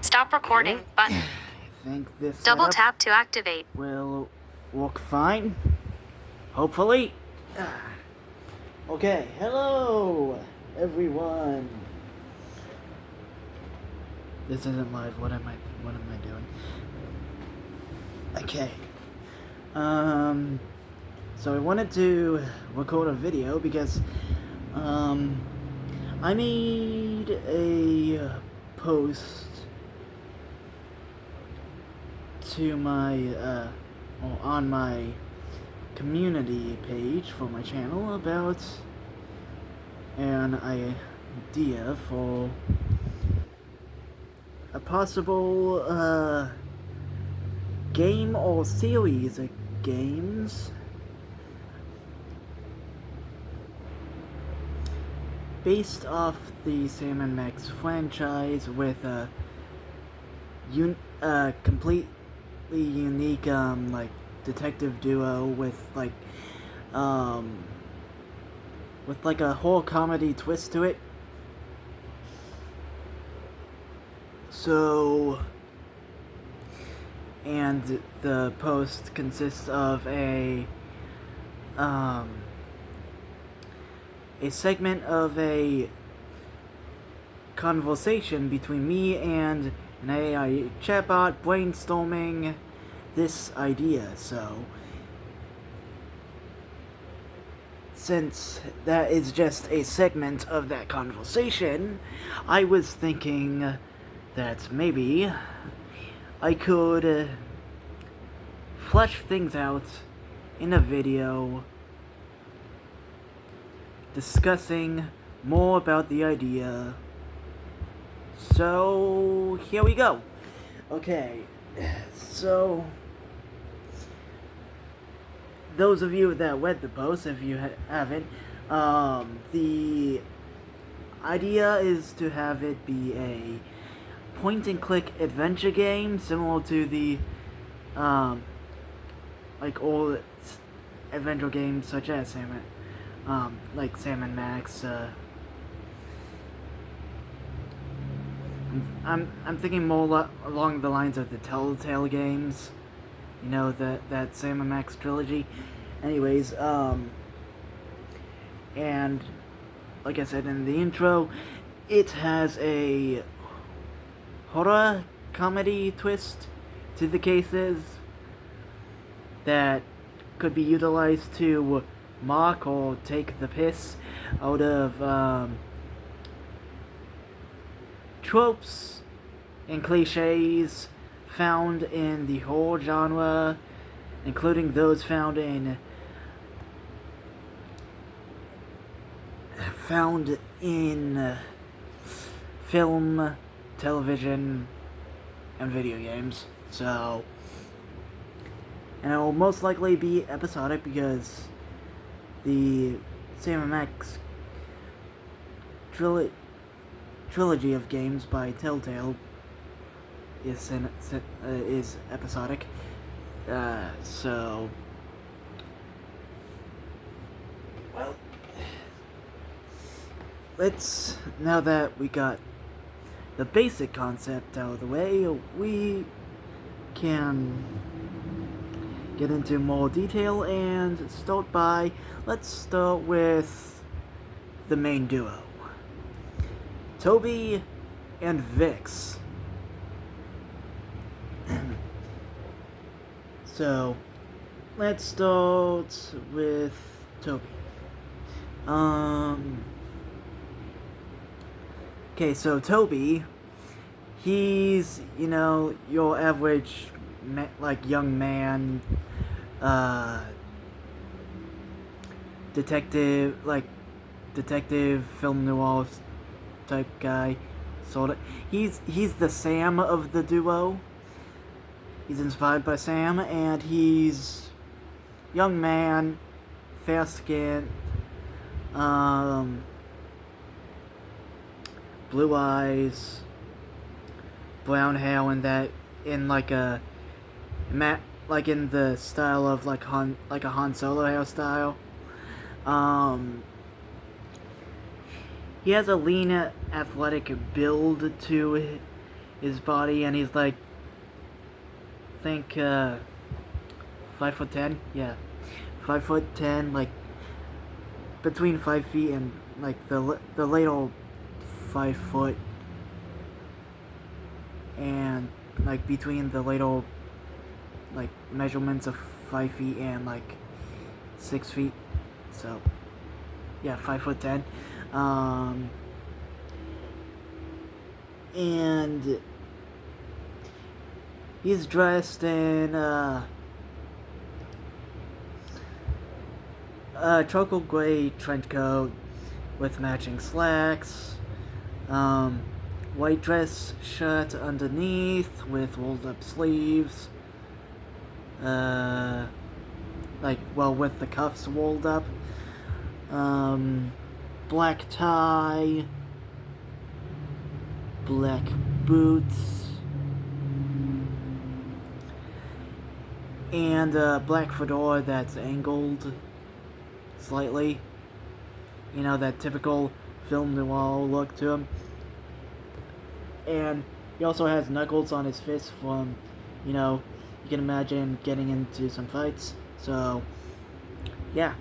Stop recording button. I think this Double setup tap to activate. will work fine. Hopefully. Okay, hello everyone. This isn't live. What am I doing? Okay. So I wanted to record a video because I made a post to my on my community page for my channel about an idea for a possible game or series of games based off the Sam & Max franchise with a completely unique like detective duo with like a horror comedy twist to it. So, and the post consists of a segment of a conversation between me and an AI chatbot brainstorming this idea. So, since that is just a segment of that conversation, I was thinking that maybe I could flesh things out in a video discussing more about the idea. So, here we go. Okay, so those of you that read the post, if you haven't, the idea is to have it be a point-and-click adventure game similar to the like old adventure games such as like Sam & Max. I'm thinking more along the lines of the Telltale games, you know, that Sam & Max trilogy. Anyways, and like I said in the intro, it has a horror comedy twist to the cases that could be utilized to mock or take the piss out of tropes and cliches found in the horror genre, including those found in film, television, and video games. So, and it will most likely be episodic because the Sam & Max trilogy of games by Telltale is episodic. So, well, now that we got the basic concept out of the way, we can get into more detail and let's start with the main duo, Toby and Vix. So, let's start with Toby. Okay, so Toby, he's, you know, your average, young man, detective film noir type guy, sorta. He's the Sam of the duo. He's inspired by Sam, and he's young man, fair skin, blue eyes, brown hair, and that in like in the style of like a Han Solo hairstyle. He has a lean, athletic build to his body, and he's like, think 5'10", yeah, 5'10", like between 5 feet and like the little 5 foot, and like between the little like measurements of 5 feet and like 6 feet. So yeah, 5'10", and he's dressed in a charcoal gray trench coat with matching slacks, white dress shirt underneath with rolled up sleeves, with the cuffs rolled up, black tie, black boots, and a black fedora that's angled slightly. You know, that typical film noir look to him. And he also has knuckles on his fists from, you know, you can imagine getting into some fights. So, yeah.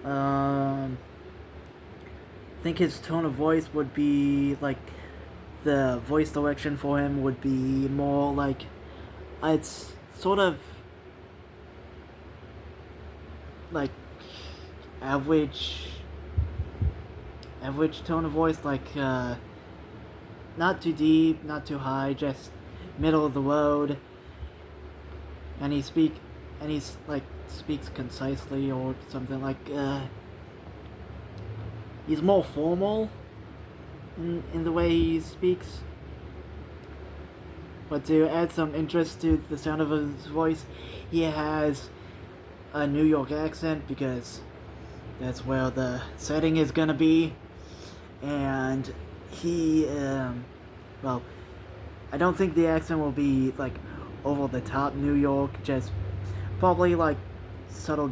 I think his tone of voice would be like, the voice direction for him would be more like, it's sort of like average tone of voice, like not too deep, not too high, just middle of the road. And he's speaks concisely or something, like he's more formal in the way he speaks. But to add some interest to the sound of his voice, he has a New York accent because that's where the setting is gonna be. And he, I don't think the accent will be like over the top New York, just probably like subtle,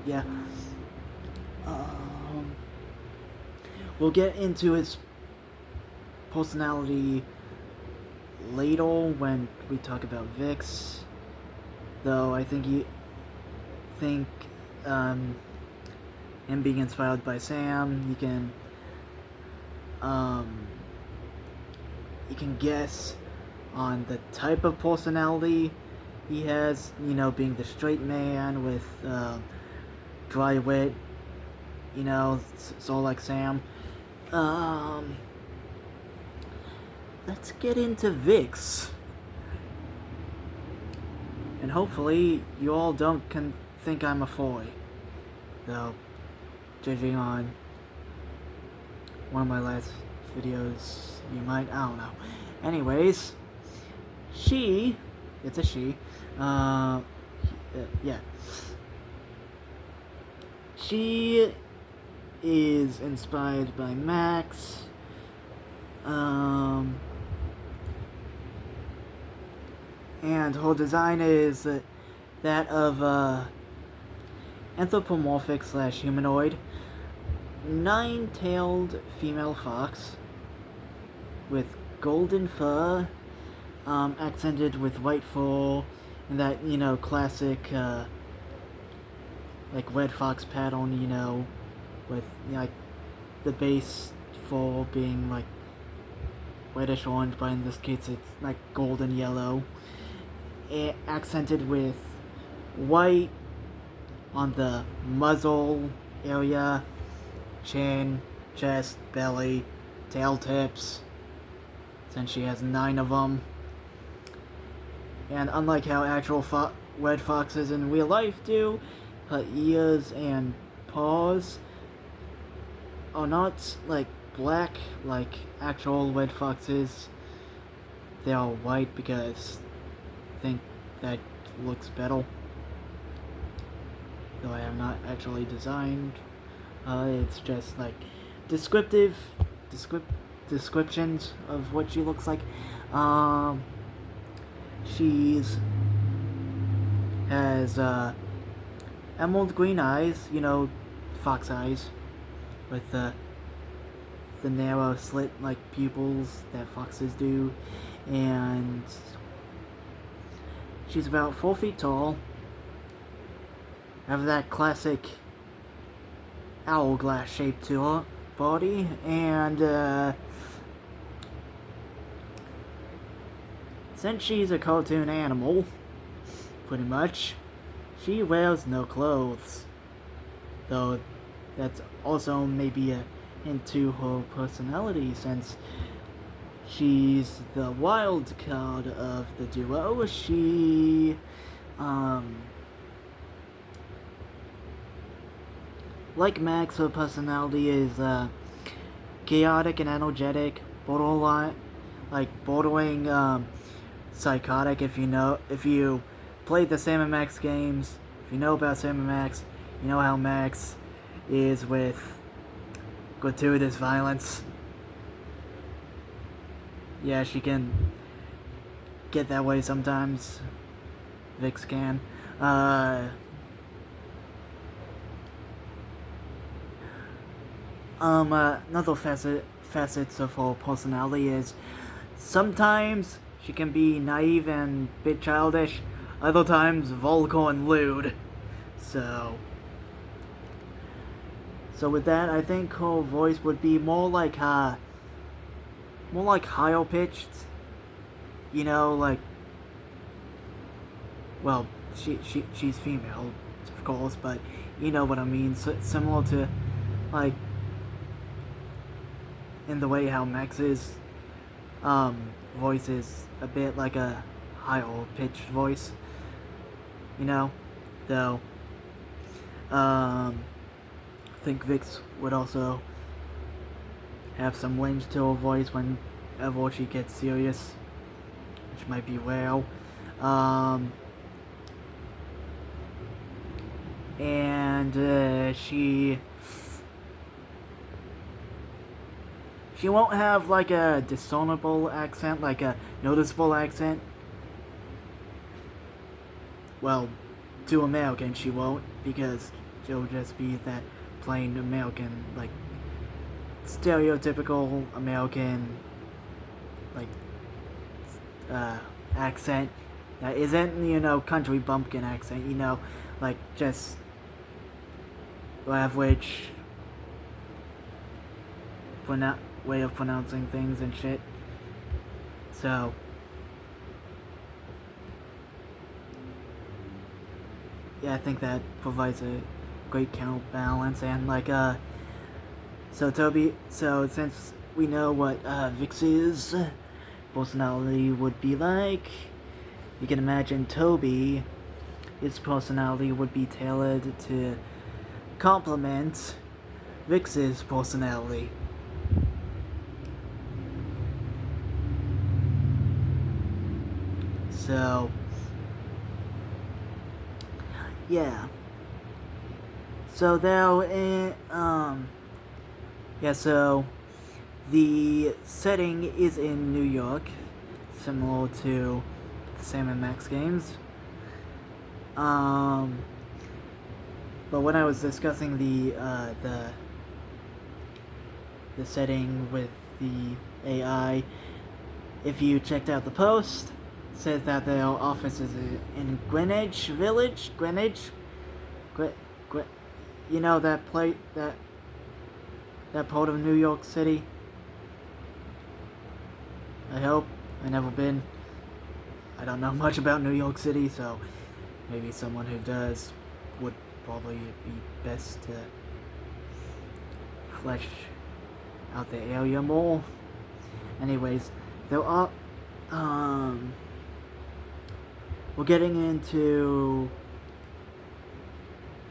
yeah. We'll get into his personality later when we talk about Vix, though I think him being inspired by Sam, you can guess on the type of personality he has, you know, being the straight man with dry wit, you know, so like Sam. Let's get into Vix. And hopefully you all don't think I'm a foy. Though, judging on one of my last videos, you might, I don't know. Anyways, it's a she, yeah. She is inspired by Max, and her design is that of anthropomorphic / humanoid 9-tailed female fox with golden fur, accented with white fur, and that, you know, classic like red fox pattern, you know, with like the base fur being like reddish orange, but in this case it's like golden yellow, accented with white on the muzzle area, chin, chest, belly, tail tips, since she has 9 of them. And unlike how actual red foxes in real life do, her ears and paws are not like black like actual red foxes. They are white because I think that looks better. Though I have not actually designed. It's just like descriptions of what she looks like. She's has emerald green eyes, you know, fox eyes, with the narrow slit like pupils that foxes do, and she's about 4 feet tall. Have that classic hourglass shape to her body, and since she's a cartoon animal, pretty much, she wears no clothes. Though that's also maybe a hint to her personality, since she's the wild card of the duo. She, like Max, her personality is chaotic and energetic, bordering psychotic. If you played the Sam and Max games, if you know about Sam and Max, you know how Max is with gratuitous violence. Yeah, she can get that way sometimes. Vix can. Another facets of her personality is sometimes she can be naive and a bit childish, other times vulgar and lewd. So with that, I think her voice would be more like higher pitched. You know, like, well, she's female, of course, but you know what I mean. Similar to, like, in the way how Max's voice is a bit like a higher pitched voice, you know. Though I think Vix would also have some range to her voice whenever she gets serious, which might be rare. And she won't have like a discernible accent, like a noticeable accent. Well, to American she won't, because she'll just be that plain American, like stereotypical American, like accent that isn't, you know, country bumpkin accent, you know, like just average way of pronouncing things and shit. So yeah, I think that provides a great counterbalance. And like so since we know what Vix's personality would be like, you can imagine Toby, his personality would be tailored to complement Vix's personality. So yeah. So so the setting is in New York, similar to the Sam and Max games. But when I was discussing the setting with the AI, if you checked out the post, it says that their office is in Greenwich Village. You know that that part of New York City. I hope. I've never been. I don't know much about New York City, so maybe someone who does would probably be best to flesh out the area more. Anyways, there are we're getting into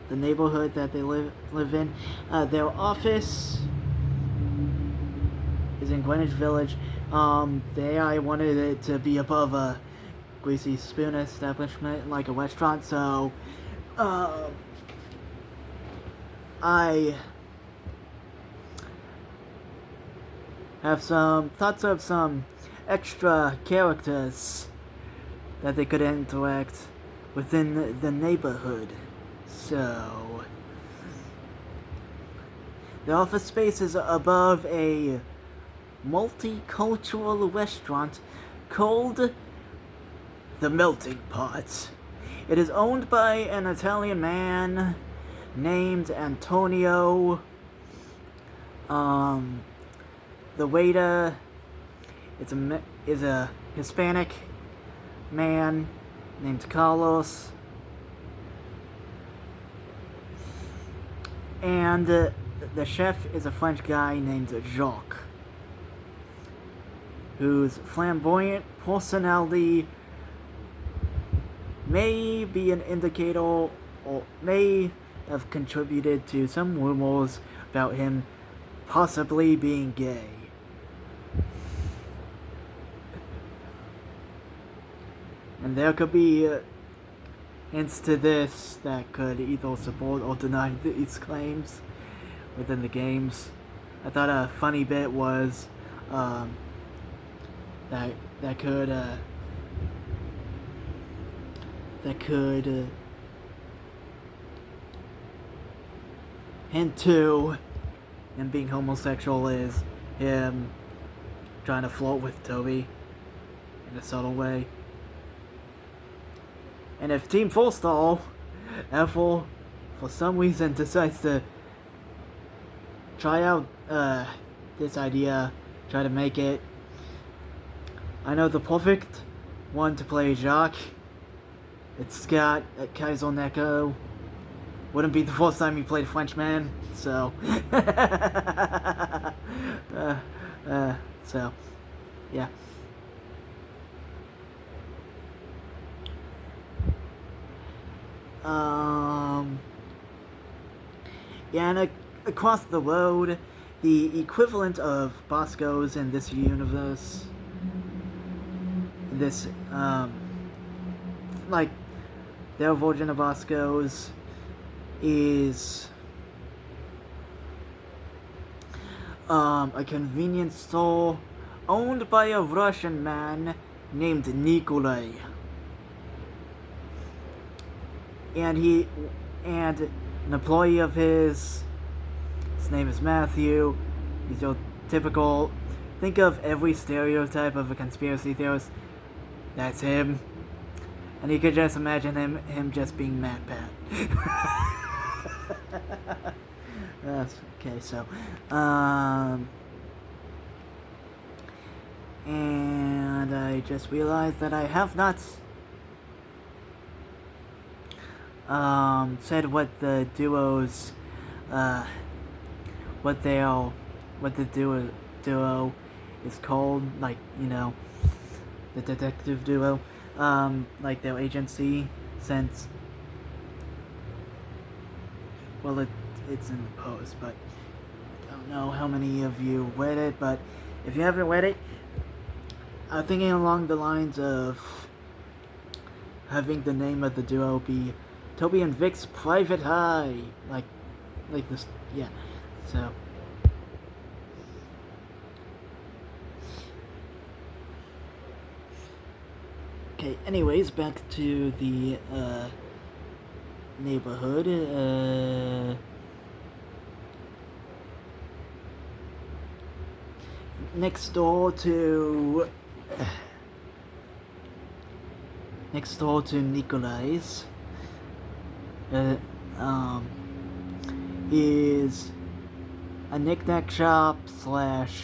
the neighborhood that they live in. Their office is in Greenwich Village. The AI wanted it to be above a greasy spoon establishment, like a restaurant, so I have some thoughts of some extra characters that they could interact within the neighborhood. So The office space is above a multicultural restaurant called The Melting Pot. It is owned by an Italian man named Antonio. The waiter is a Hispanic man named Carlos. And the chef is a French guy named Jacques, whose flamboyant personality may be an indicator or may have contributed to some rumors about him possibly being gay. And there could be hints to this that could either support or deny these claims within the games. I thought a funny bit was that could hint to him being homosexual is him trying to flirt with Toby in a subtle way. And if Team Fullstall ever, for some reason, decides to try out this idea, try to make it, I know the perfect one to play Jacques. It's Scott at Kaiser Neko. Wouldn't be the first time he played Frenchman, so so yeah. Yeah, and across the road, the equivalent of Bosco's in this universe, like, their version of Bosco's is, a convenience store owned by a Russian man named Nikolai. And an employee of his name is Matthew. He's your typical, think of every stereotype of a conspiracy theorist. That's him. And you could just imagine him just being Matt Pat. Okay, so, and I just realized that I have not said what the duo's, what the duo is called, like, you know, the detective duo, like their agency, since, well, it's in the post, but I don't know how many of you read it, but if you haven't read it, I'm thinking along the lines of having the name of the duo be Toby and Vix P.I, like this, yeah, so. Okay, anyways, back to the, neighborhood, next door to Nikolai's, is a knick-knack shop slash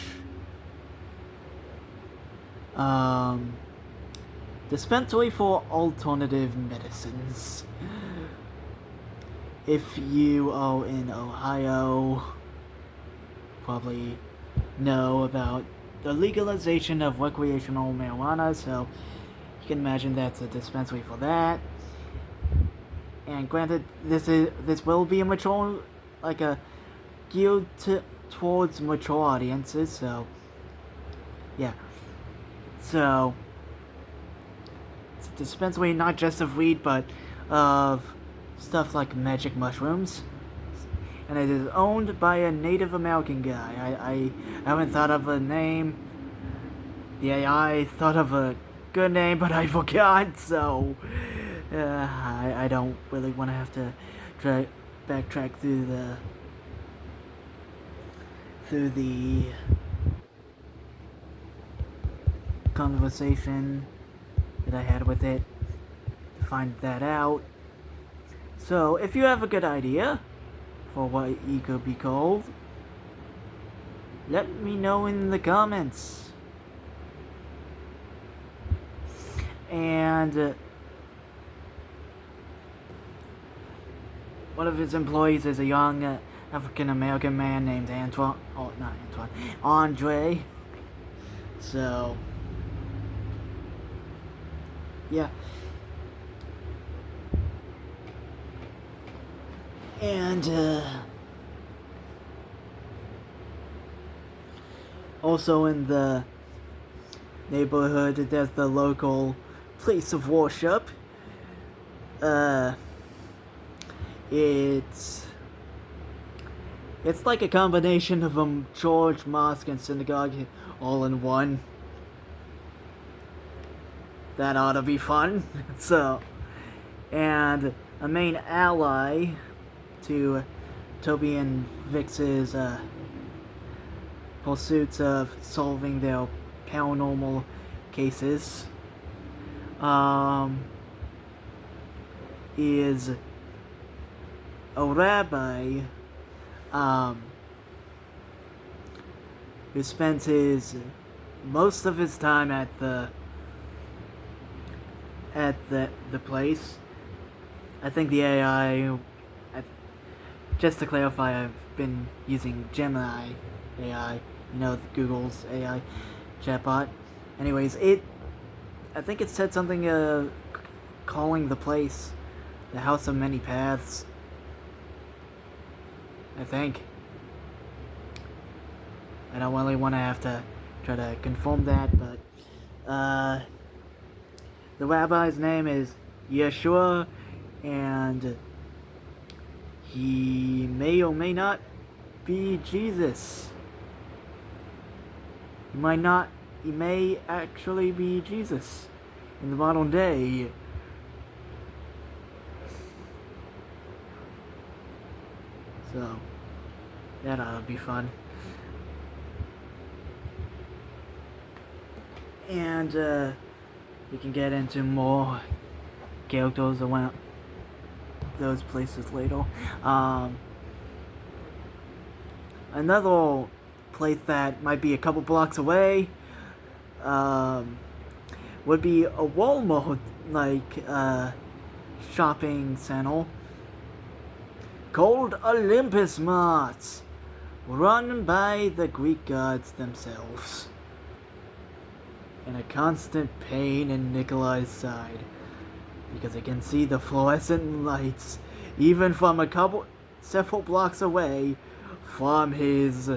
dispensary for alternative medicines. If you are in Ohio, probably know about the legalization of recreational marijuana, so you can imagine that's a dispensary for that. And granted, this will be a mature, like a geared towards mature audiences, so yeah. So it's a dispensary not just of weed, but of stuff like magic mushrooms. And it is owned by a Native American guy. I haven't thought of a name. The AI thought of a good name, but I forgot, so I don't really want to have to backtrack through through the conversation that I had with it to find that out. So, if you have a good idea for what it could be called, let me know in the comments. And one of his employees is a young African American man named Antoine. Oh, not Antoine. Andre. So, yeah. And also in the neighborhood, there's the local place of worship. It's like a combination of a church, mosque, and synagogue all in one. That ought to be fun. So, and a main ally to Toby and Vix's pursuits of solving their paranormal cases is a rabbi who spends most of his time at the place. I think the AI, just to clarify, I've been using Gemini AI, Google's AI chatbot. Anyways, I think it said something calling the place the House of Many Paths. I think. I don't really want to have to try to confirm that, but the rabbi's name is Yeshua, and he may or may not be Jesus. He may actually be Jesus in the modern day. So, that ought to be fun. And we can get into more characters around those places later. Another place that might be a couple blocks away would be a Walmart shopping center called Olympus Mart, run by the Greek gods themselves. And a constant pain in Nikolai's side, because I can see the fluorescent lights even from several blocks away from his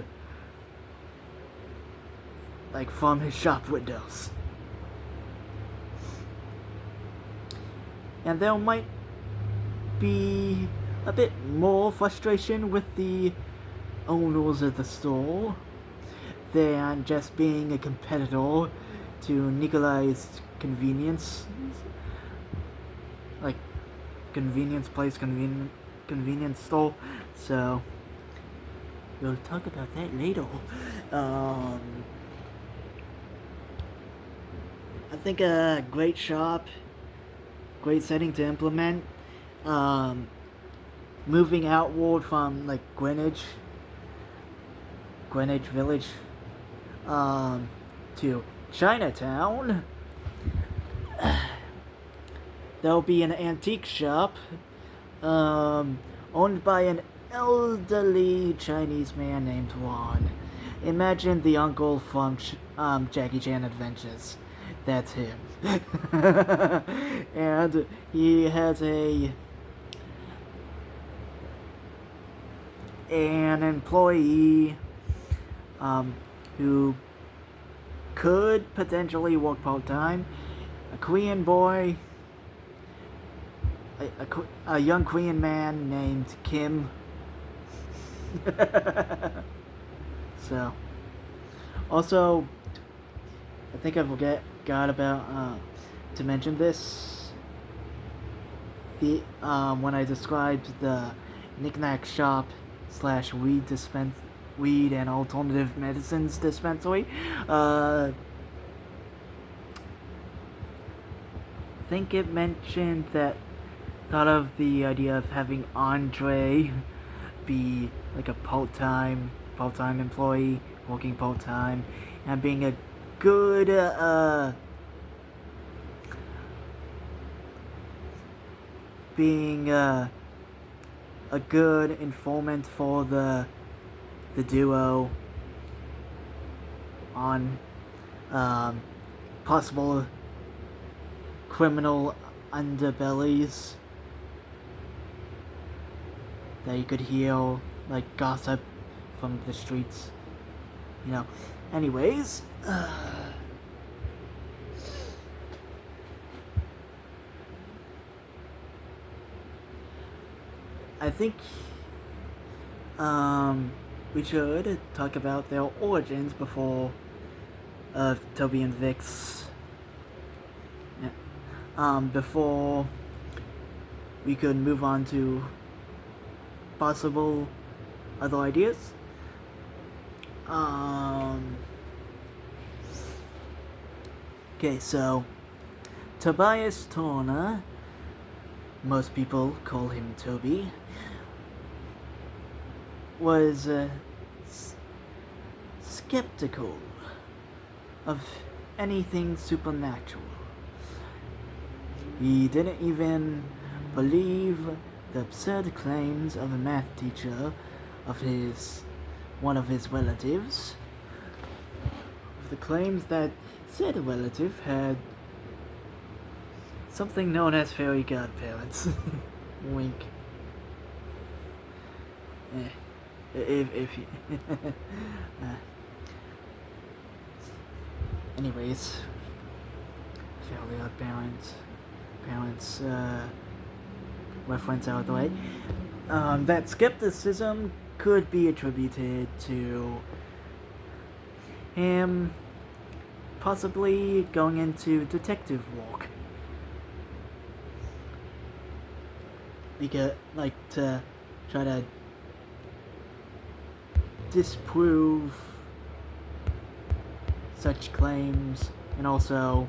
shop windows. And there might be a bit more frustration with the owners of the store than just being a competitor to Nikolai's convenience. Like, convenience place, convenience store. So, we'll talk about that later. I think a great shop, great setting to implement. Moving outward from Greenwich Village to Chinatown, there'll be an antique shop owned by an elderly Chinese man named Ron. Imagine the uncle from Jackie Chan Adventures. That's him. And he has an employee who could potentially work part-time, a Korean boy, a young Korean man named Kim. So, also, I think I forgot about to mention this. When I described the knick-knack shop / weed weed and alternative medicines dispensary. I think it mentioned that thought of the idea of having Andre be like a part-time employee working part-time and being a good being a good informant for the duo on possible criminal underbellies that you could hear, like gossip from the streets, you know. Anyways, I think we should talk about their origins before Toby and Vix. Before we could move on to possible other ideas. Okay, so Tobias Turner, most people call him Toby, was skeptical of anything supernatural. He didn't even believe the absurd claims of a math teacher of one of his relatives. The claims that said relative had something known as fairy godparents. Wink. If anyways, fairy godparents. Reference out of the way. That skepticism could be attributed to him possibly going into detective work. Because, like, to try to disprove such claims, and also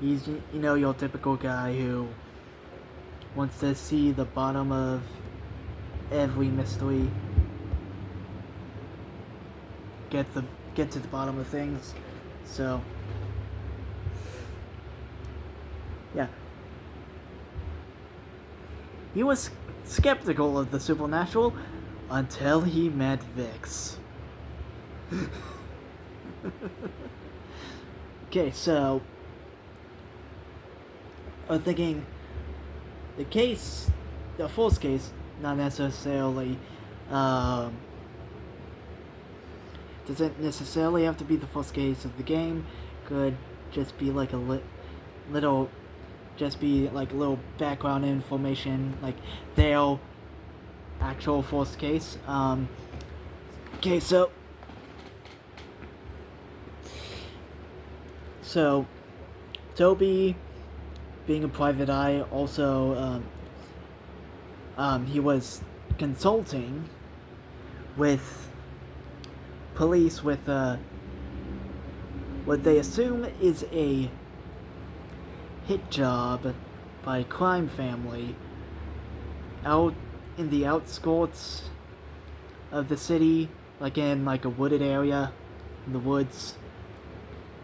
he's, your typical guy who wants to see the bottom of every mystery, get to the bottom of things. So yeah, he was skeptical of the supernatural until he met Vix. Okay, so I'm thinking the first case, not necessarily, doesn't necessarily have to be the first case of the game. Could just be like a little background information, like their actual first case. Okay, so Toby, being a private eye, also he was consulting with police with what they assume is a hit job by a crime family out in the outskirts of the city, like in a wooded area in the woods.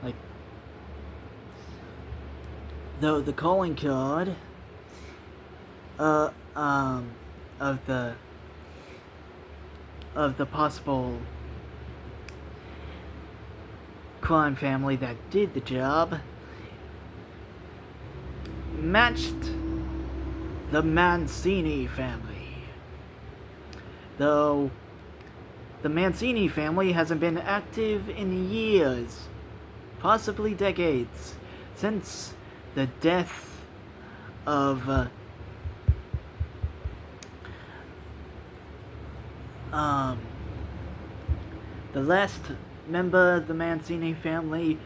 Like, though the calling card of the possible crime family that did the job matched the Mancini family. Though the Mancini family hasn't been active in years, possibly decades, since the death of the last member of the Mancini family,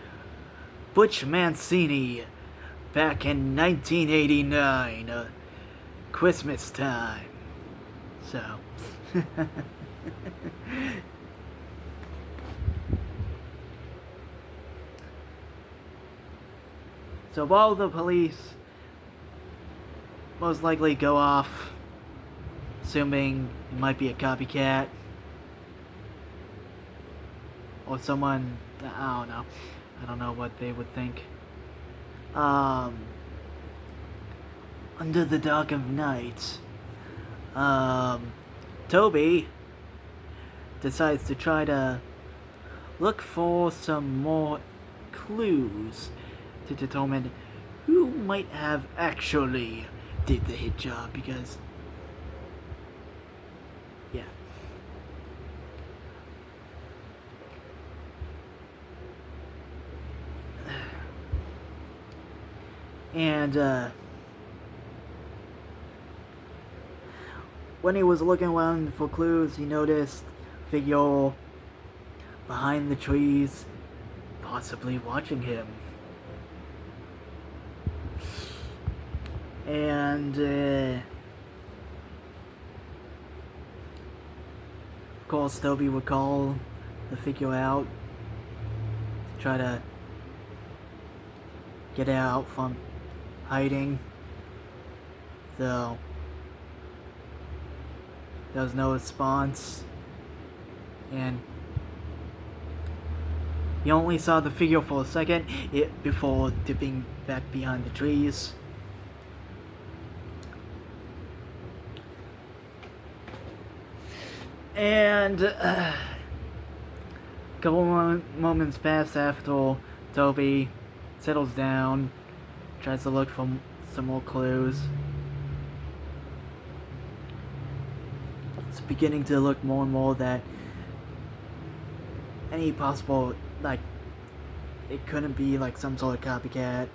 Butch Mancini, back in 1989, Christmas time. So, So while the police most likely go off, assuming it might be a copycat, or someone, I don't know. I don't know what they would think. Under the dark of night, Toby decides to try to look for some more clues to determine who might have actually did the hit job, because yeah. And when he was looking around for clues, he noticed a figure behind the trees, possibly watching him. And of course, Toby would call the figure out to try to get out from hiding. So there was no response, and he only saw the figure for a second before dipping back behind the trees. And a couple moments pass after Toby settles down, tries to look for some more clues. It's beginning to look more and more that any possible, like, it couldn't be like some sort of copycat,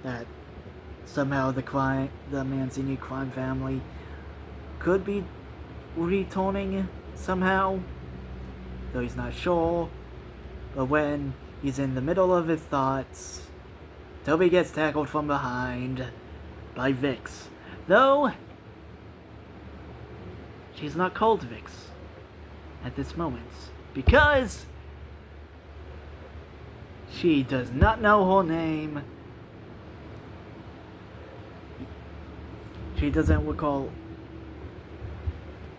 that somehow the Mancini crime family could be returning somehow, though he's not sure. But when he's in the middle of his thoughts, Toby gets tackled from behind by Vix, though she's not called Vix at this moment, because she does not know her name. She doesn't recall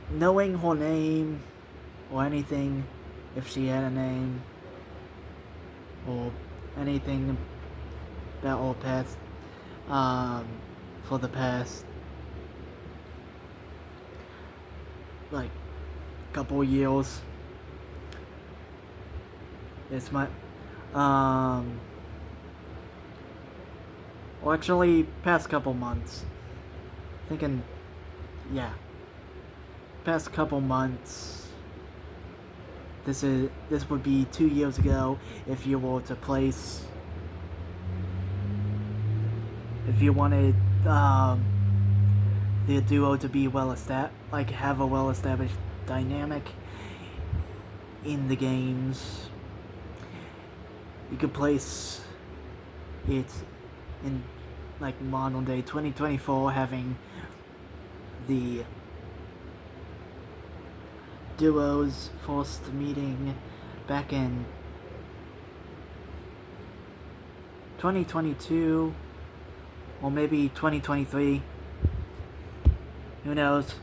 knowing her name or anything, if she had a name, or anything about her past, for the past, like, couple years. It's my, or actually, past couple months. Thinking, yeah. Past couple months. This would be 2 years ago if you were to place, if you wanted the duo to be have a well-established dynamic in the games. You could place it in like modern day 2024, having the duos first meeting back in 2022, or maybe 2023. Who knows?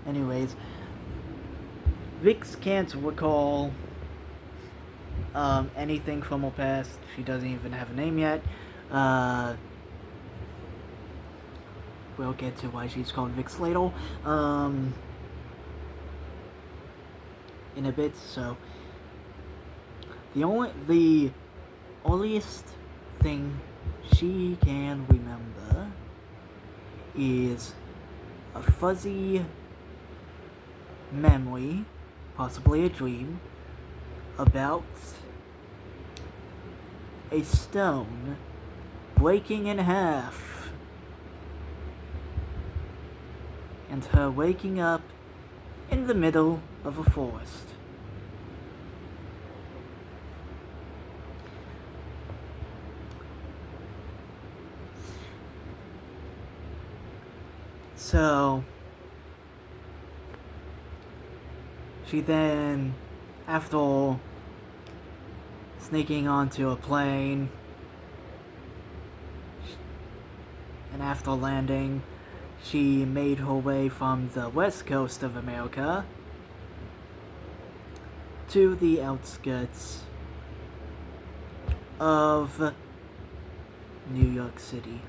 Anyways, Vix can't recall anything from her past. She doesn't even have a name yet. We'll get to why she's called Vix later, in a bit. So the earliest thing she can remember is a fuzzy memory, possibly a dream, about a stone breaking in half, and her waking up in the middle of a forest. So, She then, after sneaking onto a plane, and after landing, she made her way from the west coast of America to the outskirts of New York City.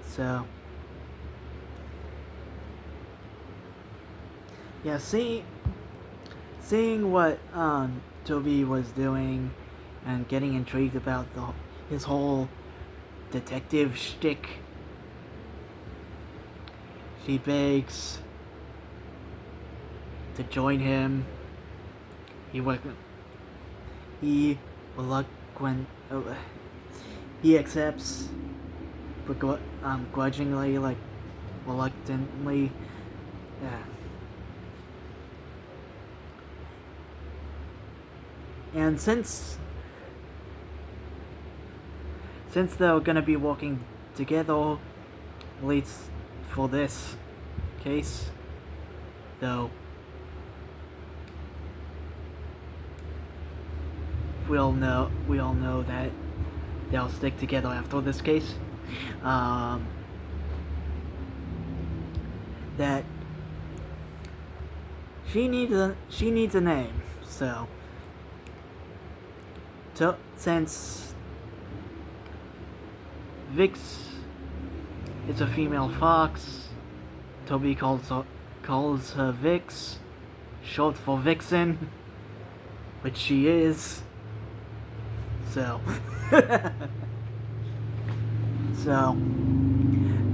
So, yeah, seeing what Toby was doing and getting intrigued about his whole detective shtick, she begs to join him. He accepts, grudgingly, like reluctantly. Yeah. And since they're gonna be working together, at least for this case, though we all know that they'll stick together after this case. That she needs a name, so since Vix is a female fox, Toby calls her Vix, short for Vixen, which she is. So,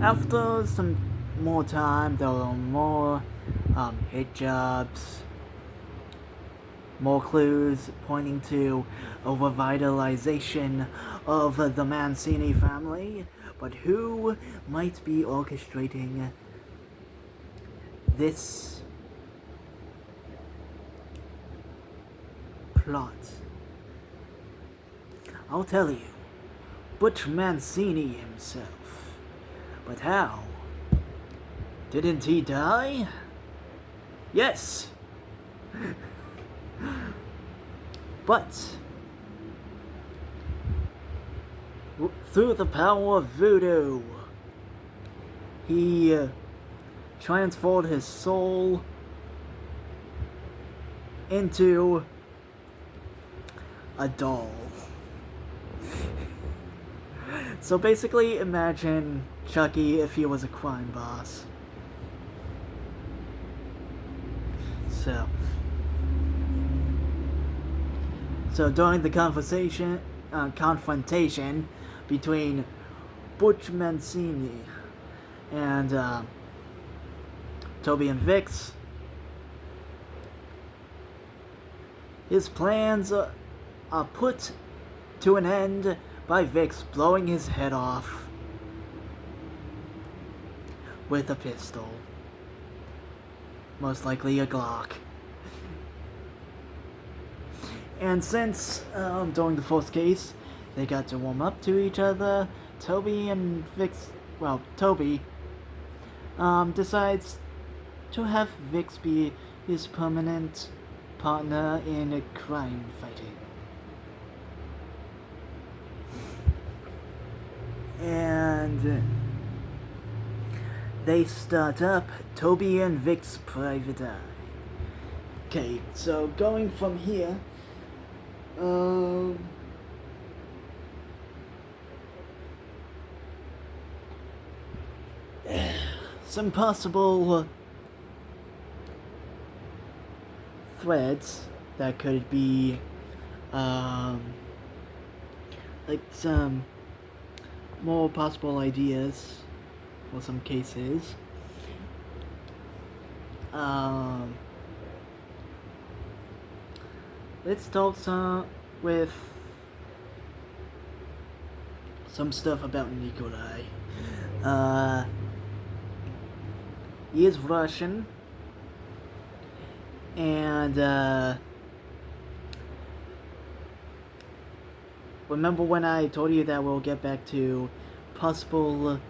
after some more time, there are more hit jobs, more clues pointing to a revitalization of the Mancini family. But who might be orchestrating this plot? I'll tell you, Butch Mancini himself. But how? Didn't he die? Yes! But through the power of voodoo, he transferred his soul into a doll. So basically, imagine Chucky if he was a crime boss. So during the confrontation between Butch Mancini and Toby and Vix, his plans are put to an end by Vix blowing his head off with a pistol. Most likely a Glock. And since during the first case they got to warm up to each other, Toby decides to have Vix be his permanent partner in crime fighting. And they start up Toby and Vix Private Eye. Okay, so going from here, some possible threads that could be like some more possible ideas for some cases. Let's talk with some stuff about Nikolai. He is Russian, and remember when I told you that we'll get back to possible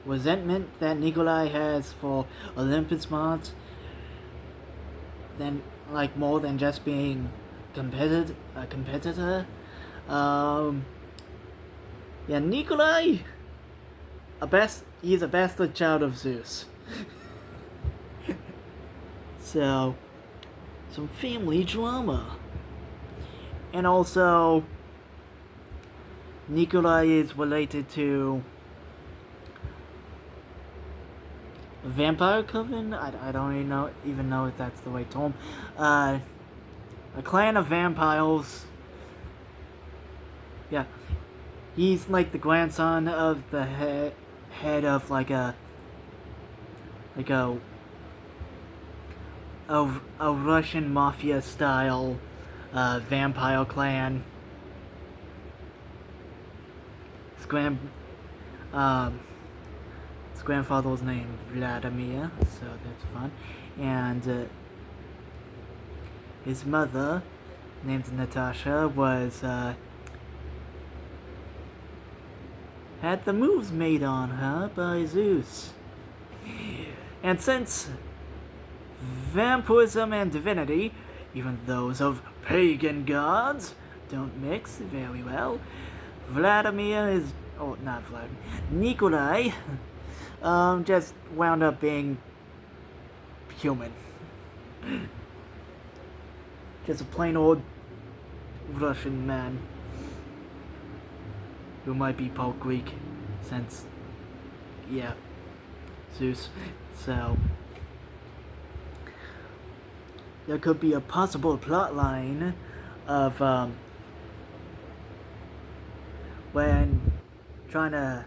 resentment that Nikolai has for Olympus Mons, than like more than just being a competitor. Yeah, Nikolai, he's a bastard child of Zeus. So, some family drama. And also, Nikolai is related to a vampire coven? I don't even know if that's the right term. A clan of vampires. Yeah. He's like the grandson of the head of like a Russian mafia style vampire clan. His grandfather was named Vladimir, so that's fun. And his mother, named Natasha, had the moves made on her by Zeus. And since vampirism and divinity, even those of pagan gods, don't mix very well, Nikolai, just wound up being human. Just a plain old Russian man who might be part Greek, since, yeah, Zeus. So, there could be a possible plot line of, when trying to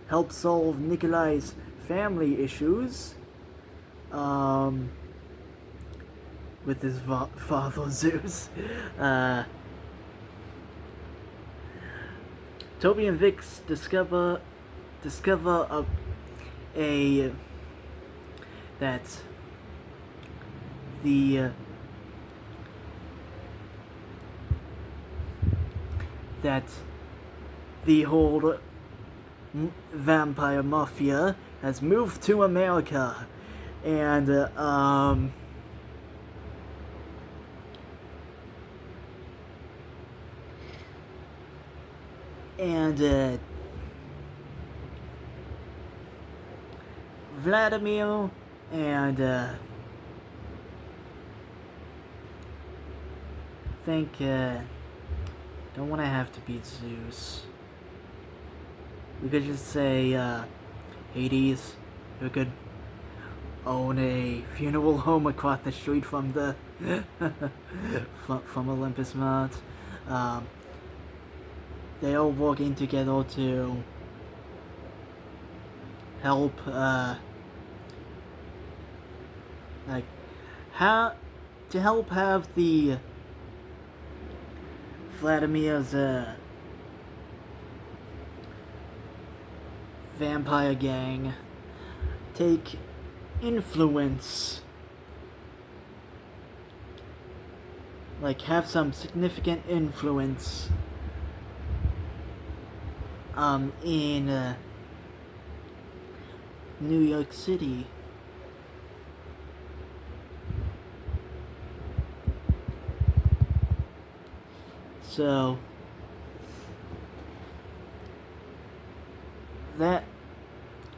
help solve Nikolai's family issues, with his father Zeus. Toby and Vix discover that the whole vampire mafia has moved to America, and Vladimir and think don't want to have to beat Zeus. We could just say Hades, who could own a funeral home across the street from the from Olympus Mons. They are working together to help have the Vladimir's vampire gang take influence, like have some significant influence in New York City. So that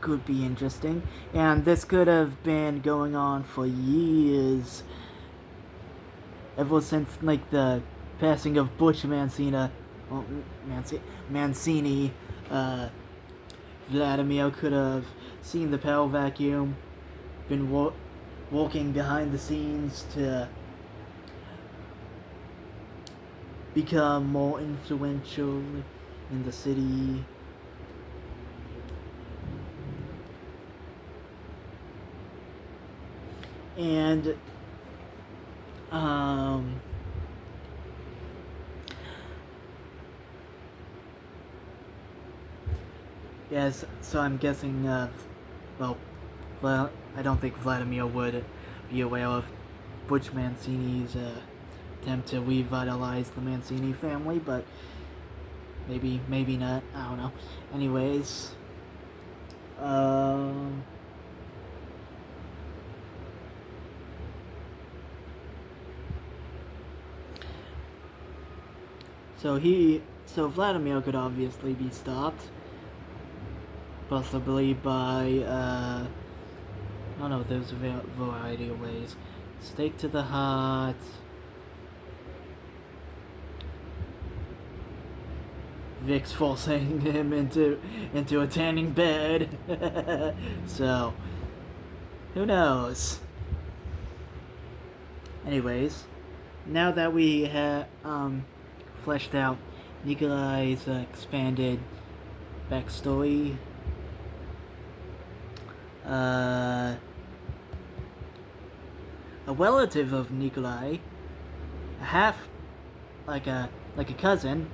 could be interesting, and this could have been going on for years, ever since like the passing of Butch Mancini. Vladimir could have seen the power vacuum, been walking behind the scenes to become more influential in the city. And yes, so I'm guessing well, I don't think Vladimir would be aware of Butch Mancini's attempt to revitalize the Mancini family, but maybe not. I don't know. Anyways, so Vladimir could obviously be stopped, possibly by I don't know. There's a variety of ways. Stake to the heart. Vix forcing him into a tanning bed. So, who knows? Anyways, now that we have fleshed out Nikolai's expanded backstory, a relative of Nikolai, like a cousin,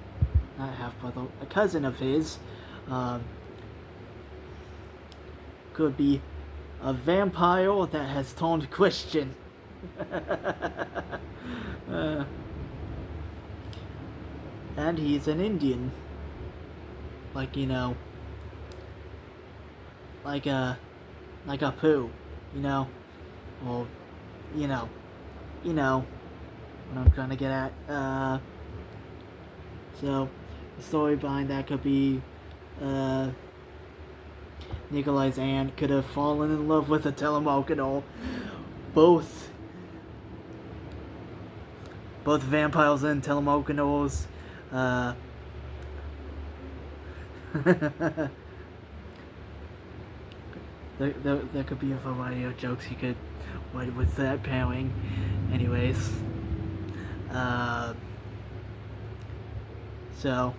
not half brother, a cousin of his, could be a vampire that has turned Christian. And he's an Indian, like like a poo, or you know what I'm trying to get at. So the story behind that could be Nikolai's aunt could have fallen in love with a telemarketer. Both vampires and telemarketers. There could be a variety of jokes you could write with that pairing. Anyways, so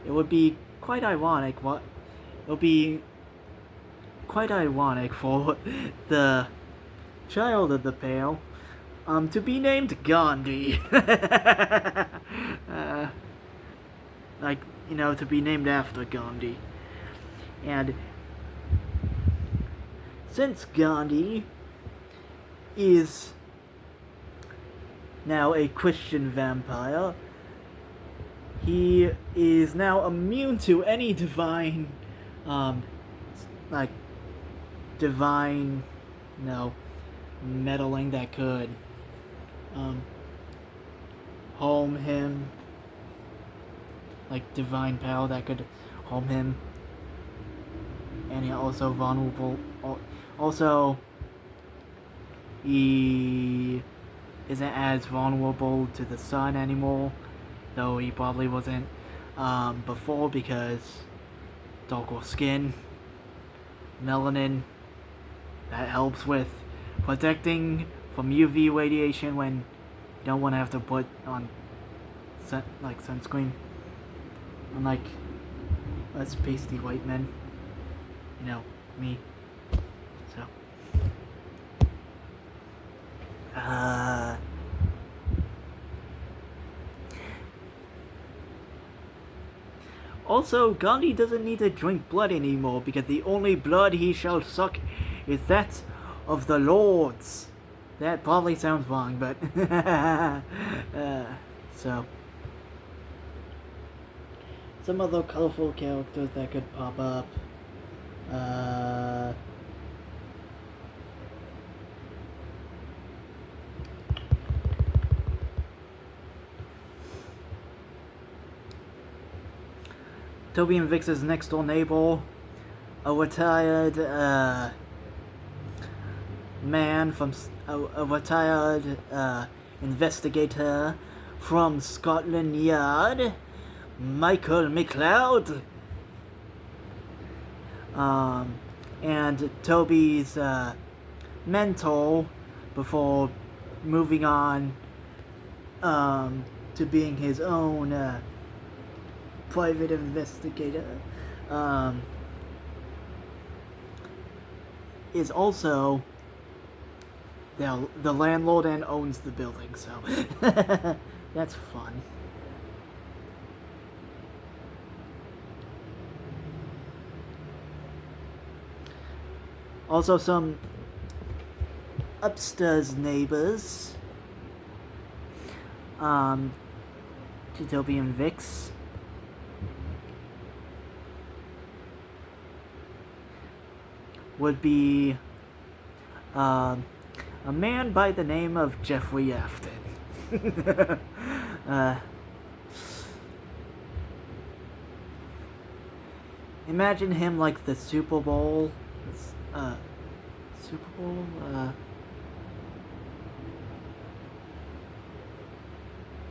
it would be quite ironic. It would be quite ironic for the child of the pair to be named Gandhi. To be named after Gandhi. And since Gandhi is now a Christian vampire, he is now immune to any divine, meddling that could harm him, like divine power that could harm him, and he's also vulnerable. Also, he isn't as vulnerable to the sun anymore, though he probably wasn't before, because darker skin, melanin, that helps with protecting from UV radiation when you don't want to have to put on sunscreen. Unlike us pasty white men, me. So, also, Gandhi doesn't need to drink blood anymore, because the only blood he shall suck is that of the lords. That probably sounds wrong, but so some other colorful characters that could pop up. Toby and Vix's next door neighbor, a retired a retired investigator from Scotland Yard, Michael McLeod, and Toby's mentor before moving on to being his own private investigator, is also the landlord and owns the building, so that's fun. Also, some upstairs neighbors to Toby and Vix would be a man by the name of Jeffrey Afton. Imagine him like the Super Bowl. Super Bowl?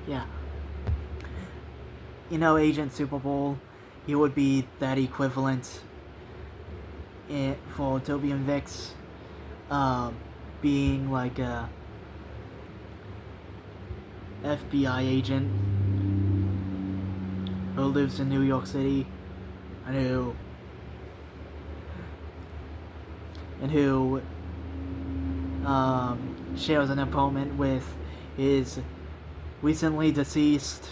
Yeah. You know, Agent Super Bowl. He would be that equivalent for Toby and Vix. Being like a FBI agent who lives in New York City and who shares an apartment with his recently deceased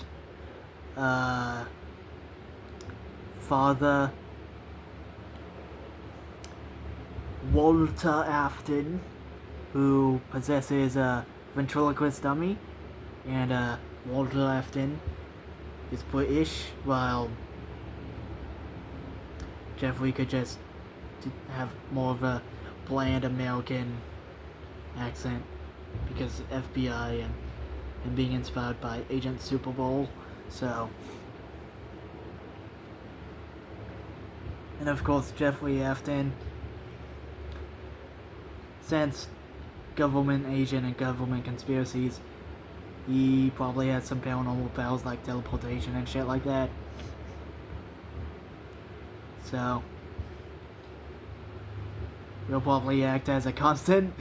father, Walter Afton, who possesses a ventriloquist dummy, and Walter Afton is British, while Jeffrey could just have more of a bland American accent because FBI and being inspired by Agent Super Bowl. So, and of course Jeffrey Afton, since government agent and government conspiracies, he probably has some paranormal powers like teleportation and shit like that. So he'll probably act as a constant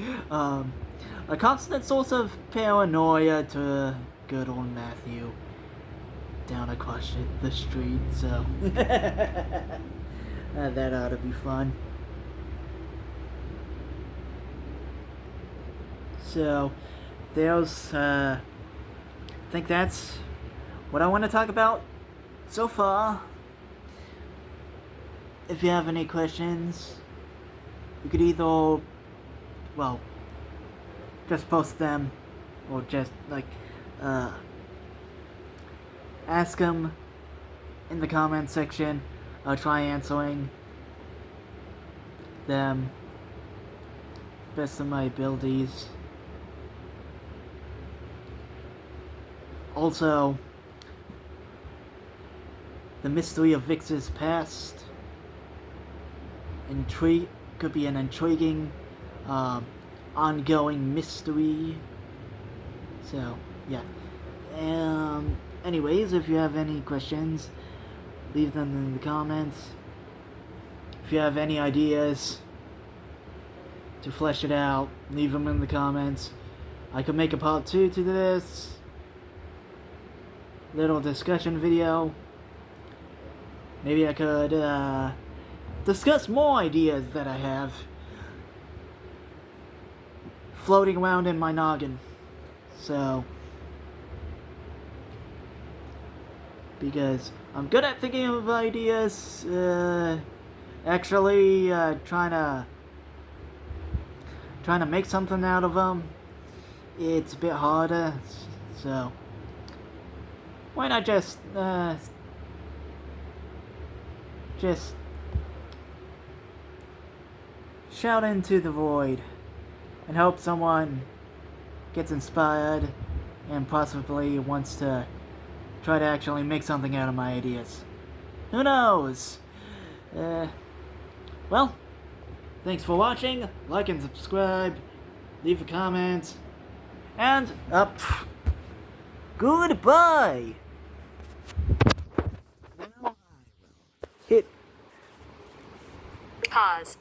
source of paranoia to good old Matthew down across the street. So that ought to be fun. So there's I think that's what I want to talk about so far. If you have any questions, you could either, well, just post them, or just, like, ask them in the comment section. I'll try answering them best of my abilities. Also, the mystery of Vix's past could be an intriguing, ongoing mystery. So, yeah. Anyways, if you have any questions, leave them in the comments. If you have any ideas to flesh it out, leave them in the comments. I could make a part 2 to this little discussion video. Maybe I could discuss more ideas that I have floating around in my noggin. So, because I'm good at thinking of ideas, actually trying to make something out of them, it's a bit harder. So why not just shout into the void and hope someone gets inspired and possibly wants to try to actually make something out of my ideas. Who knows? Well, thanks for watching. Like and subscribe. Leave a comment. And goodbye. Now I will hit Pause.